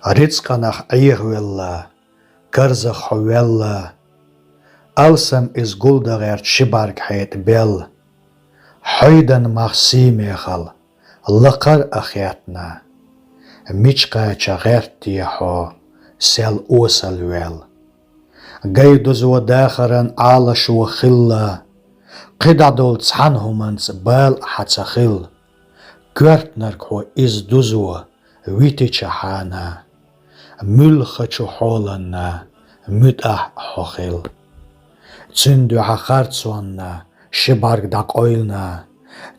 رزقناخ أيغولا كرزخ حويلا ألسم إز قلدغير شبارك حيت بيل حيدن مخسيمي خل لقر أخياتنا ميشقا غيرتي حو سيل أوسل ويل قيدوز وداخرن عالش وخلا قدعدول تسحنهمنس بال حتسخل كورتنرك هو إز دوزو ويتي حانا ملخچو حولنا متأح حوخل تندو خارتسوانا شبارك داقويلنا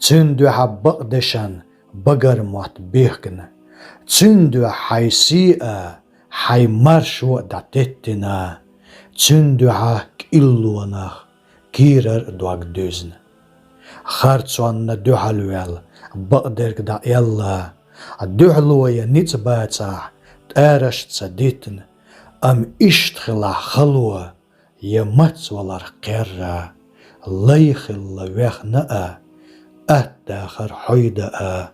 تندو بقدشن بقر موت بيخن تندو حيسيئة حي مرشو داتتنا تندو كإلونا كيرر دوغ دوزن خارتسوانا دوحلويل بقدرك دا يلا دوحلوية نتباتا تارش تصديتن أم إشتخلا خلوة يمتس والار قرة ليخل ويخنأ أتاخر حيدأ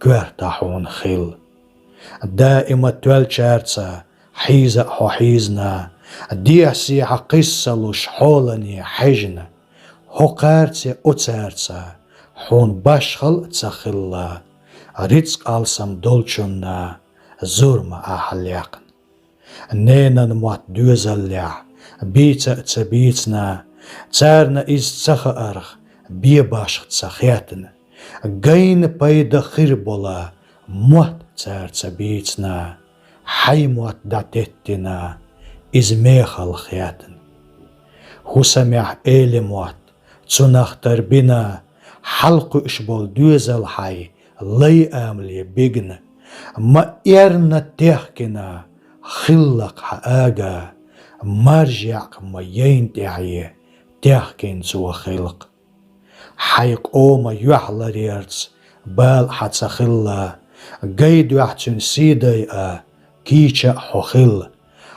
كورتاحون خيل دائما تولشارتسا حيزة حيزنا ديحسي قصلوش حولني حجنا هقارتي أتارتسا حون باشخل تسخلا رزق ألسم دولشنا زورما أحليقن نينا موات دوزلع بيتا تبيتنا تارنا إز تسخأرخ بيباشخ تسخياتنا قين بايدا خيربولا موات تار تبيتنا حي موات داتتنا إز ميخل خياتن هو سمع إيلي موات تناخ تربينا حلق إشبول دوزل حي لي آملي بيغن ما إيرنا تيخكنا خلق حقاقا مرجع ما ينتعي تيخكين سوى خلق حيق أوما يحلى ريرتس بال حتسخلا قيد يحتن سيدي كيشا حخل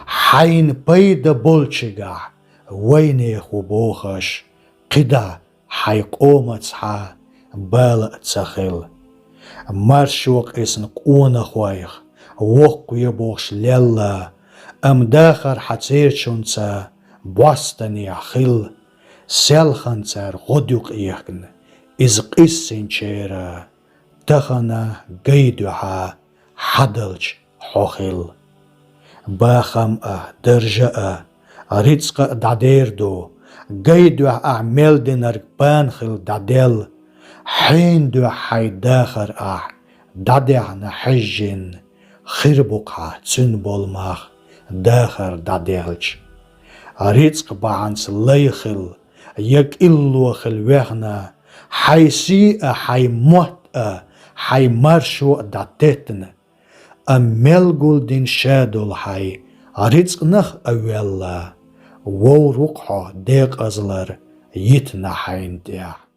حين بيدا بولشيقا ويني خبوخش قدا حيق أوما تسحا بال تسخل مرشوق اسن قونا خوايخ وقو يبوش ليلا أم داخر حتير شونسا بواستني خل سيلخن تار غدوق إيخن إز قسين شيرا تخنا قيدوها حدلج حوخل باخم درجة رزق داديردو قيدوها أعمل دينر بانخل داديل حين دو حي داخر داديعنا حجين خربوقها تنبول ماخ داخر داديلج رزق بعنس ليخل يك إلو خلوهنا حيسي حي موت حي مرشو داتتن أمل قول شادول حي رزق نخ أولا وو رقحو ديق أزلر يتنا حين ديع